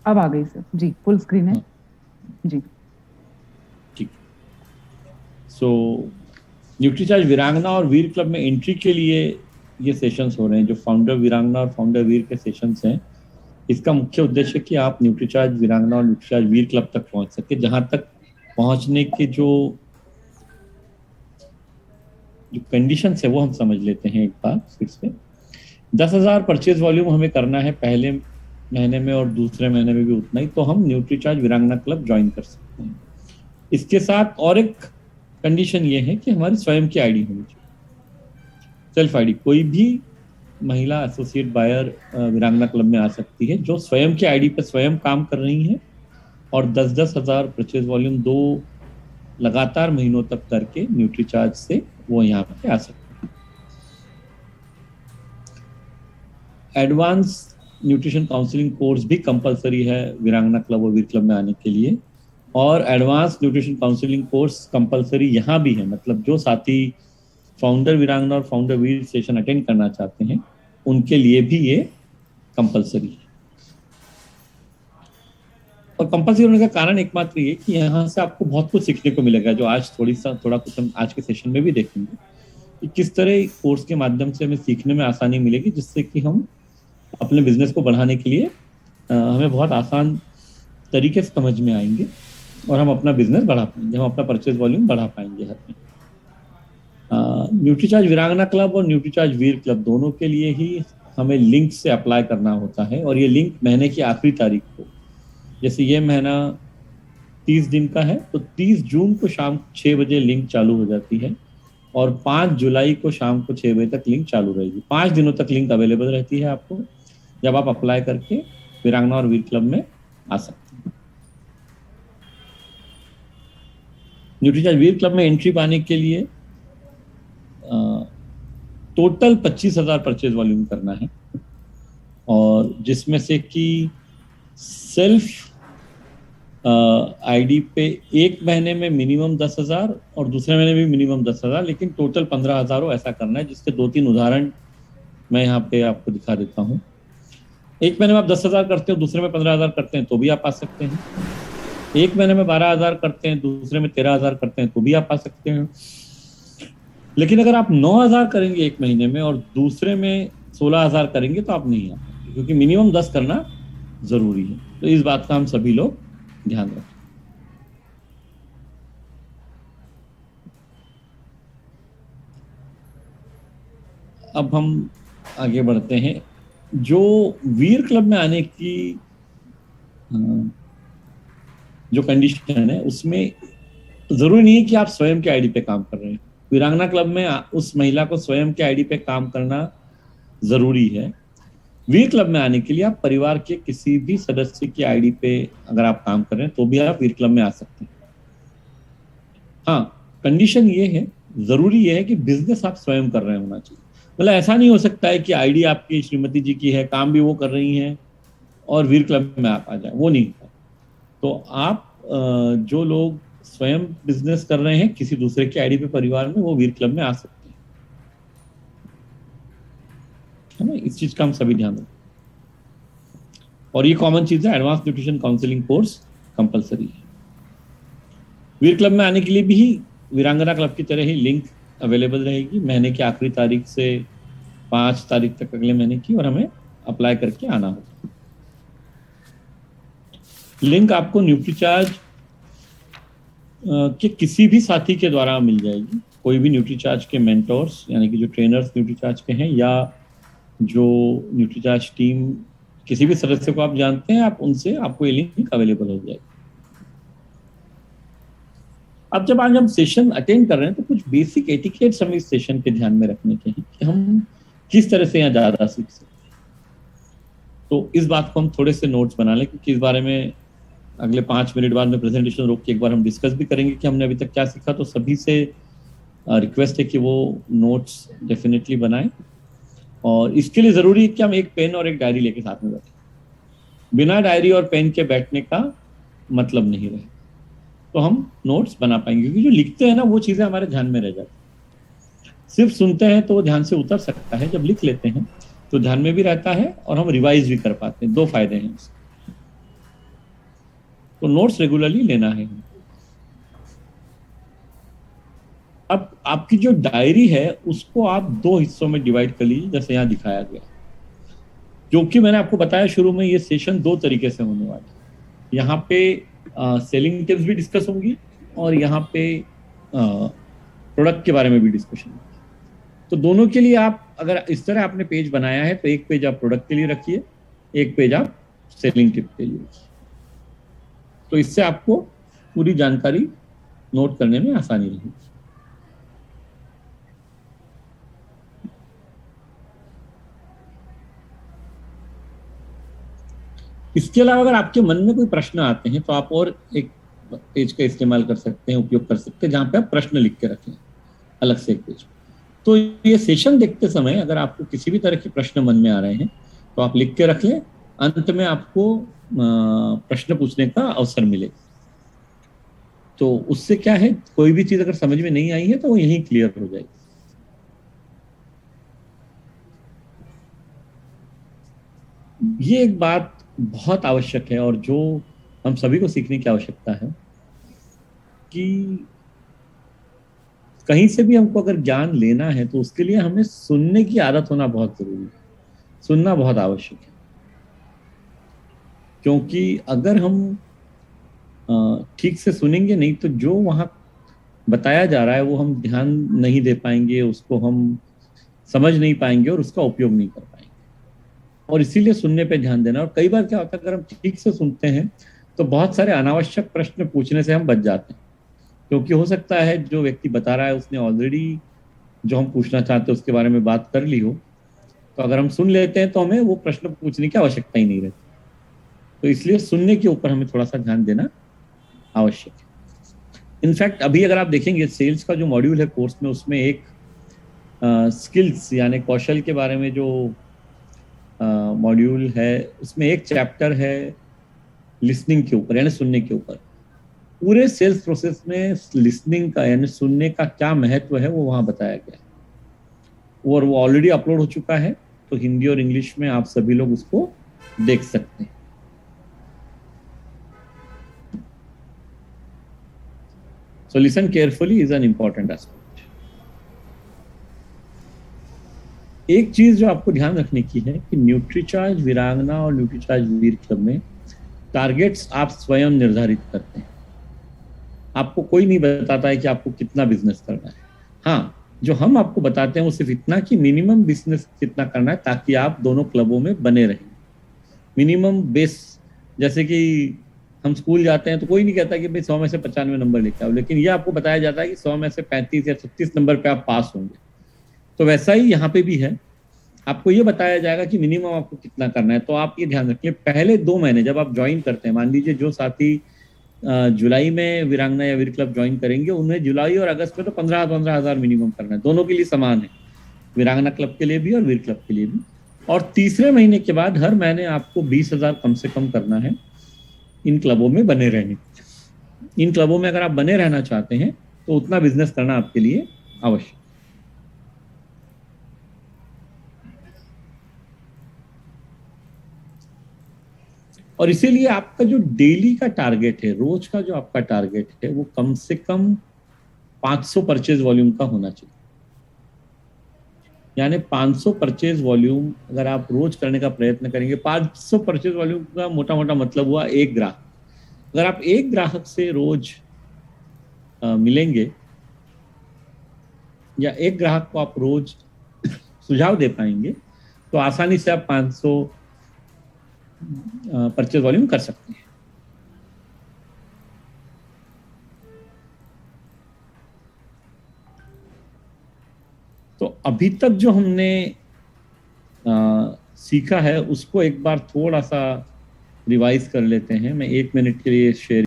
अब आ गई सर जी, full screen है। हाँ, जी ठीक। सो न्यूट्रीचार्ज वीरांगना और वीर क्लब में एंट्री के लिए ये सेशंस हो रहे हैं, जो फाउंडर वीरांगना और फाउंडर वीर के सेशंस हैं। इसका मुख्य उद्देश्य है कि आप न्यूट्रीचार्ज वीरांगना और न्यूट्रीचार्ज वीर क्लब तक पहुंच सके, जहां तक पहुंचने के जो जो कंडीशन है वो हम समझ लेते हैं एक बार फिर से। 10,000 परचेज वॉल्यूम हमें करना है पहले महीने में, और दूसरे महीने में भी उतना ही, तो हम न्यूट्रीचार्ज वीरांगना क्लब ज्वाइन कर सकते हैं। इसके साथ और एक कंडीशन ये है कि हमारी स्वयं की आईडी होनी चाहिए, सेल्फ आईडी। कोई भी महिला एसोसिएट बायर वीरांगना क्लब में आ सकती है जो स्वयं की आईडी पर स्वयं काम कर रही है और 10,000 परचेज वॉल्यूम 2 लगातार महीनों तक करके न्यूट्रीचार्ज से वो यहाँ पे आ सकते हैं। एडवांस न्यूट्रिशन काउंसलिंग कोर्स भी कंपलसरी है वीरांगना क्लब और वीर क्लब में आने के लिए, और advance nutrition counselling course compulsory यहाँ भी है। मतलब जो साथी फाउंडर वीरांगना और फाउंडर वीर सेशन अटेंड करना चाहते हैं उनके लिए भी ये कंपलसरी है। और कंपलसरी होने का कारण एकमात्र ये कि यहाँ से आपको बहुत कुछ सीखने को मिलेगा, जो आज थोड़ा कुछ हम आज के सेशन में भी देखेंगे कि किस तरह कोर्स के माध्यम से हमें सीखने में आसानी मिलेगी, जिससे कि हम अपने बिजनेस को बढ़ाने के लिए हमें बहुत आसान तरीके से समझ में आएंगे और हम अपना बिजनेस बढ़ा पाएंगे, हम अपना परचेज वॉल्यूम बढ़ा पाएंगे हर में। न्यूट्रीचार्ज वीरांगना क्लब और न्यूट्रीचार्ज वीर क्लब दोनों के लिए ही हमें लिंक से अप्लाई करना होता है, और ये लिंक महीने की आखिरी तारीख को, जैसे ये महीना 30 दिन का है तो 30 जून को शाम 6 बजे लिंक चालू हो जाती है, और 5 जुलाई को शाम को 6 बजे तक लिंक चालू रहेगी। 5 दिनों तक लिंक अवेलेबल रहती है आपको, जब आप अप्लाई करके वीरांगना और वीर क्लब में आ सकते हैं। न्यूट्रीचार्ज वीर क्लब में एंट्री पाने के लिए टोटल 25,000 परचेज वॉल्यूम करना है, और जिसमें से कि सेल्फ आईडी पे एक महीने में मिनिमम 10,000 और दूसरे महीने में मिनिमम 10,000, लेकिन टोटल 15,000 हो, ऐसा करना है। जिसके 2-3 उदाहरण मैं यहाँ पे आपको दिखा देता हूँ। एक महीने में आप 10,000 करते हो, दूसरे में 15,000 करते हैं तो भी आप आ सकते हैं। एक महीने में 12,000 करते हैं, दूसरे में 13,000 करते हैं तो भी आप आ सकते हैं। लेकिन अगर आप 9,000 करेंगे एक महीने में और दूसरे में 16,000 करेंगे तो आप नहीं आ पाएंगे, क्योंकि मिनिमम 10 करना जरूरी है। तो इस बात का हम सभी लोग ध्यान रखें। अब हम आगे बढ़ते हैं। जो वीर क्लब में आने की जो कंडीशन है उसमें जरूरी नहीं है कि आप स्वयं के आईडी पे काम कर रहे हैं। वीरांगना क्लब में उस महिला को स्वयं के आईडी पे काम करना जरूरी है। वीर क्लब में आने के लिए आप परिवार के किसी भी सदस्य की आईडी पे अगर आप काम कर रहे हैं तो भी आप वीर क्लब में आ सकते हैं। हाँ, कंडीशन ये है, जरूरी ये है कि बिजनेस आप स्वयं कर रहे होना चाहिए। मतलब ऐसा नहीं हो सकता है कि आईडी आपकी श्रीमती जी की है, काम भी वो कर रही हैं और वीर क्लब में आप आ जाए, वो नहीं होता। तो आप जो लोग स्वयं बिजनेस कर रहे हैं किसी दूसरे की आईडी पे परिवार में, वो वीर क्लब में आ सकते हैं, है ना। इस चीज का हम सभी ध्यान रखें। और ये कॉमन चीज है, advance nutrition counselling course compulsory है। वीर क्लब में आने के लिए भी वीरांगना क्लब की तरह ही लिंक अवेलेबल रहेगी महीने की आखिरी तारीख से 5 तारीख तक अगले महीने की, और हमें अप्लाई करके आना होगा। लिंक आपको न्यूट्रीचार्ज के किसी भी साथी के द्वारा मिल जाएगी। कोई भी न्यूट्रीचार्ज के मेंटोर्स, यानी कि जो ट्रेनर्स न्यूट्रीचार्ज के हैं, या जो न्यूट्रीचार्ज टीम किसी भी सदस्य को आप जानते हैं, आप उनसे आपको ये लिंक अवेलेबल हो जाएगी। अब जब आज हम सेशन अटेंड कर रहे हैं तो कुछ बेसिक एटिकेट्स हमें इस सेशन के ध्यान में रखने के हैं कि हम किस तरह से यहाँ ज्यादा सीख सकते हैं। तो इस बात को हम थोड़े से नोट्स बना लें, क्योंकि इस बारे में अगले 5 मिनट बाद में प्रेजेंटेशन रोक के एक बार हम डिस्कस भी करेंगे कि हमने अभी तक क्या सीखा। तो सभी से रिक्वेस्ट है कि वो नोट्स डेफिनेटली बनाएं, और इसके लिए जरूरी है कि हम एक पेन और एक डायरी लेके साथ में बैठें। बिना डायरी और पेन के बैठने का मतलब नहीं रहे, तो हम नोट्स बना पाएंगे, क्योंकि जो लिखते हैं ना वो चीजें हमारे ध्यान में रह जाती हैं। सिर्फ सुनते हैं तो वो ध्यान से उतर सकता है, जब लिख लेते हैं तो ध्यान में भी रहता है और हम रिवाइज भी कर पाते हैं। 2 फायदे हैं उसके। तो नोट्स रेगुलरली लेना है। अब आपकी जो डायरी है उसको आप 2 हिस्सों में डिवाइड कर लीजिए, जैसे यहाँ दिखाया गया, जो कि मैंने आपको बताया शुरू में, ये सेशन 2 तरीके से होने वाला है। यहाँ पे सेलिंग टिप्स भी डिस्कस होंगी और यहाँ पे प्रोडक्ट के बारे में भी डिस्कशन होगी। तो दोनों के लिए आप अगर इस तरह आपने पेज बनाया है तो एक पेज आप प्रोडक्ट के लिए रखिए, एक पेज आप सेलिंग टिप के लिए रखिए। तो इससे आपको पूरी जानकारी नोट करने में आसानी रहेगी। इसके अलावा अगर आपके मन में कोई प्रश्न आते हैं तो आप और एक पेज का इस्तेमाल कर सकते हैं, उपयोग कर सकते हैं, जहां पे आप प्रश्न लिख के रखें अलग से एक पेज। तो ये सेशन देखते समय अगर आपको किसी भी तरह के प्रश्न मन में आ रहे हैं तो आप लिख के रख लें, अंत में आपको प्रश्न पूछने का अवसर मिले। तो उससे क्या है, कोई भी चीज अगर समझ में नहीं आई है तो वो यहीं क्लियर हो जाएगी। ये एक बात बहुत आवश्यक है और जो हम सभी को सीखने की आवश्यकता है कि कहीं से भी हमको अगर ज्ञान लेना है तो उसके लिए हमें सुनने की आदत होना बहुत जरूरी है, सुनना बहुत आवश्यक है। क्योंकि अगर हम ठीक से सुनेंगे नहीं तो जो वहां बताया जा रहा है वो हम ध्यान नहीं दे पाएंगे, उसको हम समझ नहीं पाएंगे और उसका उपयोग नहीं कर पाएंगे। और इसीलिए सुनने पे ध्यान देना। और कई बार क्या होता है, अगर हम ठीक से सुनते हैं तो बहुत सारे अनावश्यक प्रश्न पूछने से हम बच जाते हैं, क्योंकि हो सकता है जो व्यक्ति बता रहा है उसने ऑलरेडी जो हम पूछना चाहते हैं उसके बारे में बात कर ली हो। तो अगर हम सुन लेते हैं तो हमें वो प्रश्न पूछने की आवश्यकता ही नहीं रहती। तो इसलिए सुनने के ऊपर हमें थोड़ा सा ध्यान देना आवश्यक है। इनफैक्ट अभी अगर आप देखेंगे सेल्स का जो मॉड्यूल है कोर्स में, उसमें एक स्किल्स यानी कौशल के बारे में जो मॉड्यूल है, उसमें एक चैप्टर है लिसनिंग के ऊपर यानी सुनने के ऊपर। पूरे सेल्स प्रोसेस में लिसनिंग का यानी सुनने का क्या महत्व है वो वहां बताया गया है और वो ऑलरेडी अपलोड हो चुका है। तो हिंदी और इंग्लिश में आप सभी लोग उसको देख सकते हैं। So listen carefully is an important aspect. एक चीज जो आपको ध्यान रखने की है कि न्यूट्रीचार्ज वीरांगना और न्यूट्रीचार्ज वीर क्लब में टारगेट्स आप स्वयं निर्धारित करते हैं। आपको कोई नहीं बताता है कि आपको कितना बिजनेस करना है। हाँ, जो हम आपको बताते हैं वो सिर्फ इतना कि मिनिमम बिजनेस कितना करना है ताकि आप दोनों क्लबों में बने रहें। मिनिमम बेस, जैसे कि हम स्कूल जाते हैं तो कोई नहीं कहता कि भाई 100 में से 95 नंबर लेके आओ, लेकिन ये आपको बताया जाता है कि 100 में से 35 या 36 नंबर पे आप पास होंगे। तो वैसा ही यहाँ पे भी है, आपको ये बताया जाएगा कि मिनिमम आपको कितना करना है। तो आप ये ध्यान रखिए, पहले 2 महीने जब आप ज्वाइन करते हैं, मान लीजिए जो साथी जुलाई में वीरांगना या वीर क्लब ज्वाइन करेंगे उन्हें जुलाई और अगस्त में तो 15-15 हजार मिनिमम करना है। दोनों के लिए समान है, वीरांगना क्लब के लिए भी और वीर क्लब के लिए भी। और तीसरे महीने के बाद हर महीने आपको 20,000 कम से कम करना है इन क्लबों में बने रहने। इन क्लबों में अगर आप बने रहना चाहते हैं तो उतना बिजनेस करना आपके लिए आवश्यक। और इसीलिए आपका जो डेली का टारगेट है, रोज का जो आपका टारगेट है, वो कम से कम 500 परचेज वॉल्यूम का होना चाहिए। यानी 500 परचेज वॉल्यूम अगर आप रोज करने का प्रयत्न करेंगे, 500 परचेज वॉल्यूम का मोटा मोटा मतलब हुआ एक ग्राहक। अगर आप एक ग्राहक से रोज मिलेंगे या एक ग्राहक को आप रोज सुझाव दे पाएंगे तो आसानी से आप 500 परचेज वॉल्यूम कर सकते हैं। तो अभी तक जो हमने सीखा है उसको एक बार थोड़ा सा रिवाइज कर लेते हैं। मैं 1 मिनट के लिए शेयर